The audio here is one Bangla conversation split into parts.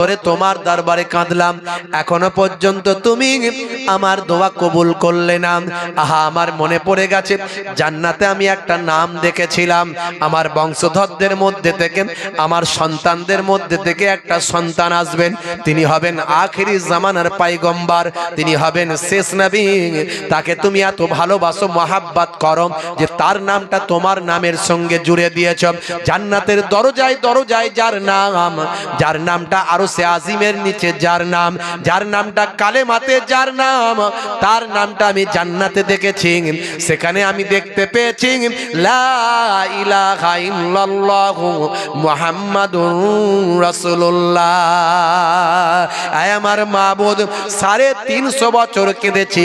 করে তোমার দরবারে কাঁদলাম, এখনো পর্যন্ত তুমি আমার দোয়া কবুল করলে না। আহা, আমার মনে পড়ে গেছে জান্নাতে আমি একটা নাম দেখেছিলাম, আমার বংশধরদের মধ্যে থেকে, আমার সন্তানদের মধ্যে থেকে একটা সন্তান আসবেন, তিনি হবেন আখিরি জামানার পয়গম্বর, তিনি হবেন শেষ নবী। তাকে তুমি এত ভালোবাসো, মহাব্বত করো যে তার নামটা তোমার নামের সঙ্গে জুড়ে দিয়েছ। জান্নাতের দরজায় দরজায় যার নাম, যার নামটা আরো সে আজিমের নিচে যার নাম, যার নামটা কালেমাতে যার নাম, তার নামটা আমি জান্নাতে দেখেছি। সেখানে আমি দেখতে পেয়েছি লা ইলাহা ইল্লাল্লাহু মুহাম্মাদুর রাসূলুল্লাহ। আয় আমার মাবুদ, 350 বছর কেঁদেছি,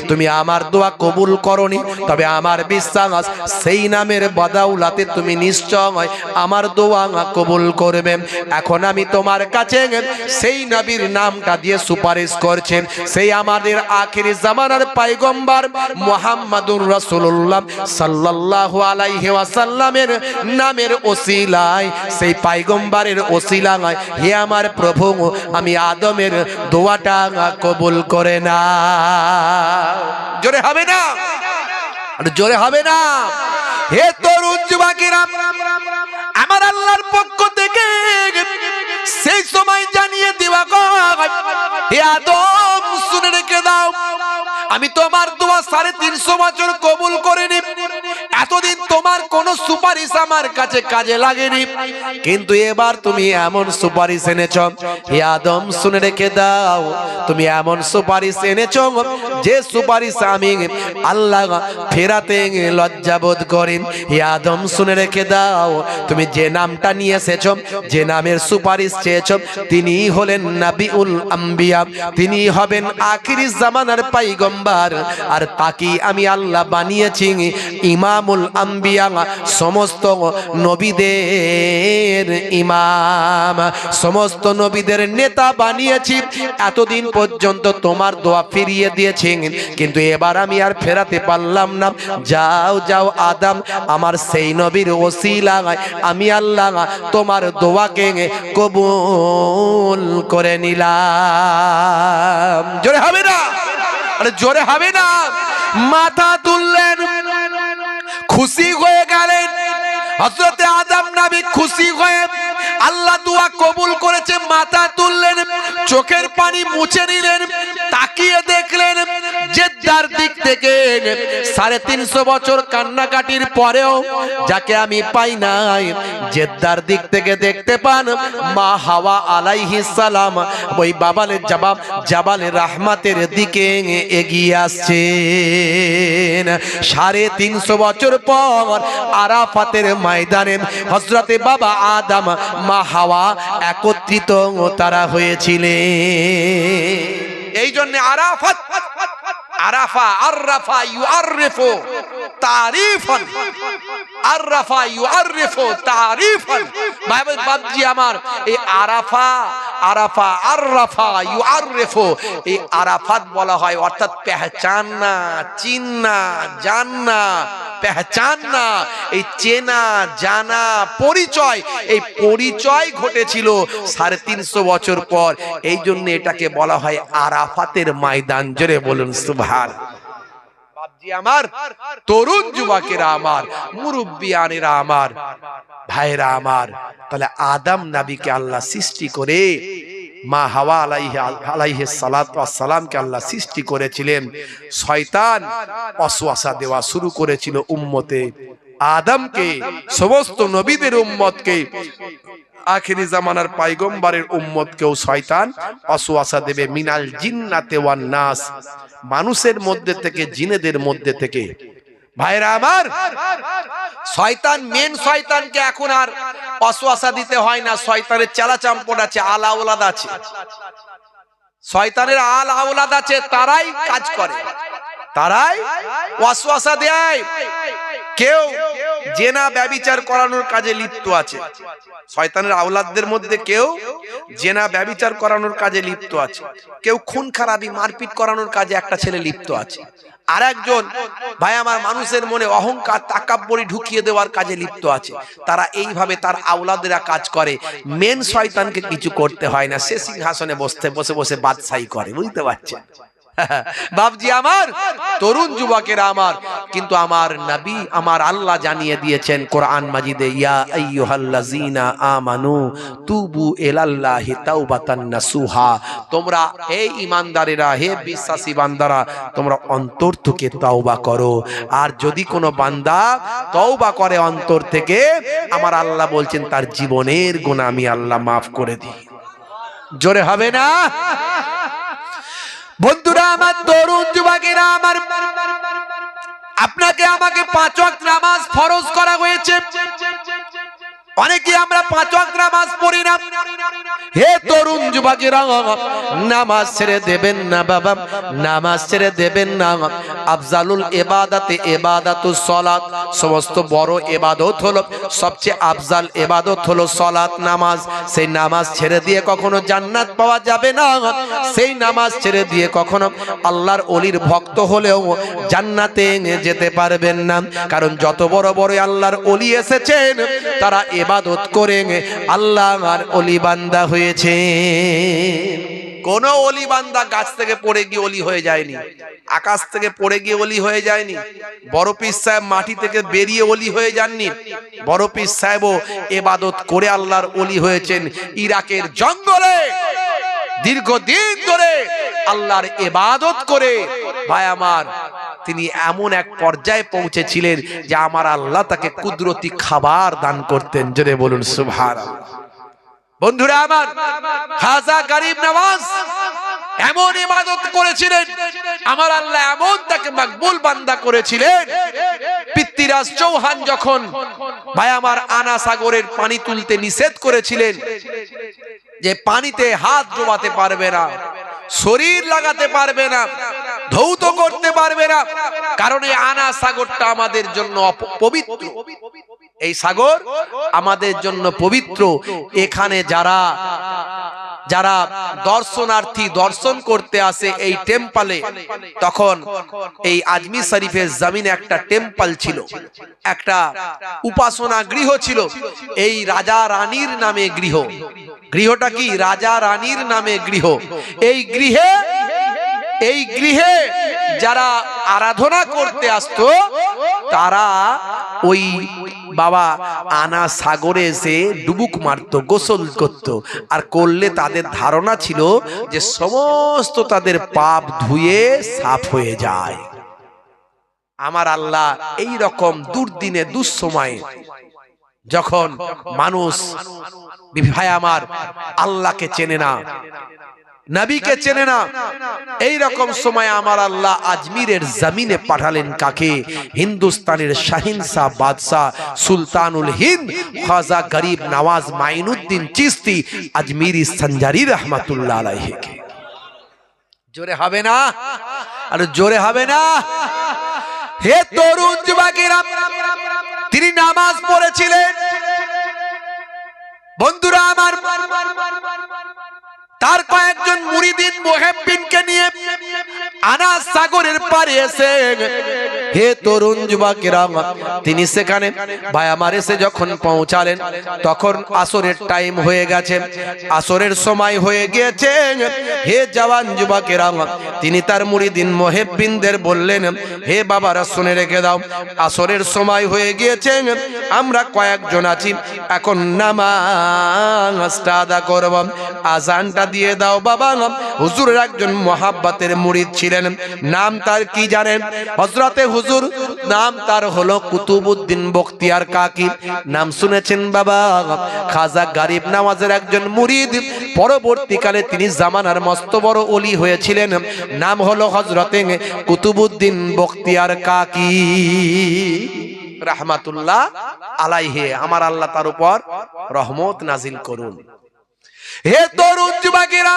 তুমি আমার দোয়া কবুল করনি, তবে আমার বিশ্বাস সেই নামের বদৌলতে তুমি নিশ্চয় আমার দোয়া কবুল করবে। এখন আমি তোমার কাছে সেই নবীর নামটা দিয়ে সুপারিশ করছেন, সেই আমাদের আখিরি জামানার পয়গম্বর মুহাম্মাদুর রাসূলুল্লাহ সাল্লাল্লাহু আলাইহি ওয়াসাল্লামের নামের ওসিলায়, সেই পয়গম্বরের ওসিলায় হে আমার প্রভু, আমি আদমের দোয়াটা কবুল করে না। জোরে হবে না, জোরে হবে না। হে তরুণ যুবকেরা, আমার আল্লাহর পক্ষ থেকে সেই সময় জানিয়ে দেওয়া হয়, হে আদম শুনে রেখে দাও, আমি তোমার দোয়া 350 বছর কবুল করিনি। এতদিন তোমার কোন সুপারিশ আমার কাছে কাজে লাগেনি, কিন্তু এবার তুমি এমন সুপারিশ এনেছ, হে আদম শুনে রেখে দাও, তুমি এমন সুপারিশ এনেছ যে সুপারিশ আমি আল্লাহ ফেরাতে লজ্জাবোধ করি। হে আদম শুনে রেখে দাও, তুমি যে নামটা নিয়ে এসেছ, যে নামের সুপারিশ চেয়েছ, তিনি হলেন নবিউল আম্বিয়া, তিনি হবেন আখিরি জামানার পয়গম্বর, আর তাকে আমি আল্লাহ বানিয়েছি ইমামুল আম্বিয়া, সমস্ত নবীদের ইমাম, সমস্ত নবীদের নেতা বানিয়েছি। এতদিন পর্যন্ত তোমার দোয়া ফিরিয়ে দিয়েছি, কিন্তু এবার আমি আর ফেরাতে পারলাম না। যাও যাও আদম, আমার সেই নবীর ওসিলায় আমি আল্লাহ তোমার দোয়াকে কবুল করে নিলাম। জোরে হবে না, আরে জোরে হবে না। মাথা তুললেন, খুশি হয়ে গেলেন। হযরত আদম নবী খুশি হয়ে আল্লাহ দোয়া কবুল করেছে, মাথা তুললেন, চোখের পানি মুছে নিলেন, তাকিয়ে দেখলেন জেদ্দার দিক থেকে 350 বছর কান্নাকাটির পরেও যাকে আমি পাই নাই, জেদ্দার দিক থেকে দেখতে পান মা হাওয়া আলাইহিস সালাম ওই জাবালে রাহমাতের দিকে এগিয়ে আসছেন। 350 বছর পর আরাফাতের ময়দানে হযরতে বাবা আদম মা হাওয়া একত্রিত তারা হয়েছিলেন। এই জন্য আরাফাত, আরাফা আররাফা ইউআররিফু তারিফান, আররাফা ইউআররিফু তারিফান। বাবজি আমার, এই আরাফা, আরাফা আররাফা ইউআররিফু, এই আরাফাত বলা হয় অর্থাৎ পেহচাননা, চিননা, জাননা, পেহচাননা, এই চেনা জানা পরিচয়, এই পরিচয় ঘটেছিল 350 বছর পর। এই জন্য এটাকে বলা হয় আরাফাতের ময়দান। জোরে বলুন সুবহানাল্লাহ। বাপজি আমার, তরুণ যুবকেরা আমার, মুরব্বিয়ানেরা আমার, ভাইরা আমার, তাহলে আদম নবীকে আল্লাহ সৃষ্টি করে মা হাওয়া আলাইহিস সালাতু ওয়াস সালামকে আল্লাহ সৃষ্টি করেছিলেন। শয়তান ওয়াসওয়াসা দেওয়া শুরু করেছিল উম্মতে আদমকে, সমস্ত নবীদের উম্মতকে, আখিরি জামানার পয়গম্বরের উম্মতকেও শয়তান ওয়াসওয়াসা দেবে। মিনাল জিন্নাতে ওয়ান নাস, মানুষের মধ্যে থেকে, জিনেদের মধ্যে থেকে। ভাইরা আমার, শয়তান, মেন শয়তানকে এখন আর ওয়াসওয়াসা দিতে হয় না। শয়তানের চালাচাম্পট আছে, আল আওলাদ আছে, শয়তানের আল আওলাদ আছে, তারাই কাজ করে, তারাই ওয়াসওয়াসা দেয়। কেউ জেনা ব্যভিচার করানোর কাজে লিপ্ত আছে। শয়তানের আওলাদদের মধ্যে কেউ জেনা ব্যভিচার করানোর কাজে লিপ্ত আছে, কেউ খুন খারাপি মারপিট করানোর কাজে একটা ছেলে লিপ্ত আছে, আর একজন ভাই আমার মানুষের মনে অহংকার তাকাব্বুরি ঢুকিয়ে দেওয়ার কাজে লিপ্ত আছে। তারা এইভাবে তার আওলাদেরা কাজ করে। মেন শয়তানকে কিছু করতে হয় না, সে সিংহাসনে বসে বসে বাদশাহী করে, বুঝতে পারছেন বাপজি আমার, তরুণ যুবকেরা আমার। কিন্তু আমার নবী আমার আল্লাহ জানিয়ে দিয়েছেন কোরআন মাজিদে, ইয়া আইয়ুহাল্লাযীনা আমানু তুবু ইলাল্লাহি তাওবাতান নাসুহা, তোমরা হে ঈমানদারেরা, হে বিশ্বাসী বান্দারা, তোমরা অন্তর থেকে তওবা করো। আর যদি কোনো বান্দা তওবা করে অন্তর থেকে, আমার আল্লাহ বলছেন তার জীবনের গুনাহ আমি আল্লাহ মাফ করে দিই। জোরে হবে না? বন্ধুরা আমার, তরুণ যুবকেরা আমার, আপনাকে আমাকে 5 ওয়াক্ত নামাজ ফরজ করা হয়েছে। অনেকে আমরা 5 ওয়াক্ত নামাজ পড়ি না। হে তরুণ যুবকেরা, নামাজ ছেড়ে দেবেন না বাবা, নামাজ ছেড়ে দেবেন না। আফজালুল ইবাদাতে ইবাদাতুস সালাত, সমস্ত বড় ইবাদত হলো, সবচেয়ে আফজাল ইবাদত হলো সালাত, নামাজ। সেই নামাজ ছেড়ে দিয়ে কখনো জান্নাত পাওয়া যাবে না। সেই নামাজ ছেড়ে দিয়ে কখনো আল্লাহর ওলির ভক্ত হলেও জান্নাতে যেতে পারবেন না। কারণ যত বড় বড় আল্লাহর ওলি এসেছেন, তারা ইবাদত করে আল্লাহর ওলি বান্দা হয়েছে। কোন ওলি বান্দা গাছ থেকে পড়ে গিয়ে ওলি হয়ে যায়নি, আকাশ থেকে পড়ে গিয়ে ওলি হয়ে যায়নি। বড় পীর সাহেব মাটি থেকে বেরিয়ে ওলি হয়ে যাননি। বড় পীর সাহেবও ইবাদত করে আল্লাহর ওলি হয়েছেন। ইরাকের জঙ্গলে দীর্ঘদিন ধরে আল্লাহর ইবাদত করে ভাই আমার তিনি এমন এক পর্যায়ে পৌঁছেছিলেন যে আমার আল্লাহ তাকে কুদরতি খাবার দান করতেন। জোরে বলুন সুবহানাল্লাহ। বন্ধুরা আমার, খাজা গরিব নওয়াজ এমন ইবাদত করেছিলেন, আমার আল্লাহ এমন তাকে মকবুল বান্দা করেছিলেন। পৃথ্বীরাজ চৌহান যখন ভাই আমার আনা সাগরের পানি তুলতে নিষেধ করেছিলেন, যে পানিতে হাত ডোবাতে পারবে না, শরীর লাগাতে পারবে না, ধৌত করতে পারবে না, কারণ এই আনা সাগরটা আমাদের জন্য পবিত্র। এই সাগর আমাদের জন্য পবিত্র। এখানে যারা যারা দর্শনার্থী দর্শন করতে আসে এই টেম্পলে, তখন এই আজমির শরীফের জমিনে একটা টেম্পল ছিল, একটা উপাসনা গৃহ ছিল। এই রাজা রানীর নামে গৃহ। গৃহটা কি? রাজা রানীর নামে গৃহ। এই গৃহে যারা আরাধনা করতে আসতো, তারা ওই বাবা আনা সাগরে এসে ডুবুক মারতো, গোসল করত। আর করলে তাদের ধারণা ছিল যে সমস্ত তাদের পাপ ধুয়ে সাফ হয়ে যায়। আমার আল্লাহ এই রকম দুর্দিনে দুঃসময়ে যখন মানুষ ভাই আমার আল্লাহকে চেনে না, নবীকে চেনে না, এই রকম সময় আমার আল্লাহ আজমিরের জমিনে পাঠালেন কাকে? হিন্দুস্তানের শাহিনশাহ বাদশাহ সুলতানুল হিন্দ খাজা গরিব নওয়াজ মাইনুদ্দিন চিশতি আজমিরি সঞ্জারি রহমাতুল্লাহ আলাইহিকে। জোরে হবে না? আর জোরে হবে না? হে তরুণ যুবকেরা, তিনি নামাজ পড়েছিলেন। বন্ধুরা আমার, তার কয়েকজন মুরিদিন মুহিব্বিনকে নিয়ে আনা সাগরের পারে এসে, হে তরুণ যুবকেরা, তিনি সেখানে ভাই আমার এসে যখন পৌঁছালেন, তখন আসরের টাইম হয়ে গেছে, আসরের সময় হয়ে গিয়েছে। হে জওয়ান যুবকেরা, তিনি তার মুরিদিন মুহিব্বিনদের বললেন, হে বাবারা শুনে রেখে দাও, আসরের সময় হয়ে গিয়েছে, আমরা কয়েকজন আছি, এখন নামাজটা আদা করব, আজানটা দিয়ে দাও বাবা। হুজুরের একজন মহাব্বতের মুরিদ ছিলেন, নাম তার কি জানেন? হযরতে হুজুর, নাম তার হলো কুতুবউদ্দিন বখতিয়ার কাকি। নাম শুনেছেন বাবা? খাজা গরিব নওয়াজের একজন মুরিদ, পরবর্তীকালে তিনি জামানার মস্ত বড় ওলি হয়েছিলেন। নাম হলো হযরতে কুতুবউদ্দিন বখতিয়ার কাকি রাহমাতুল্লাহ আলাইহি। আমার আল্লাহ তার উপর রহমত নাজিল করুন। হে তরুণ যুবকেরা,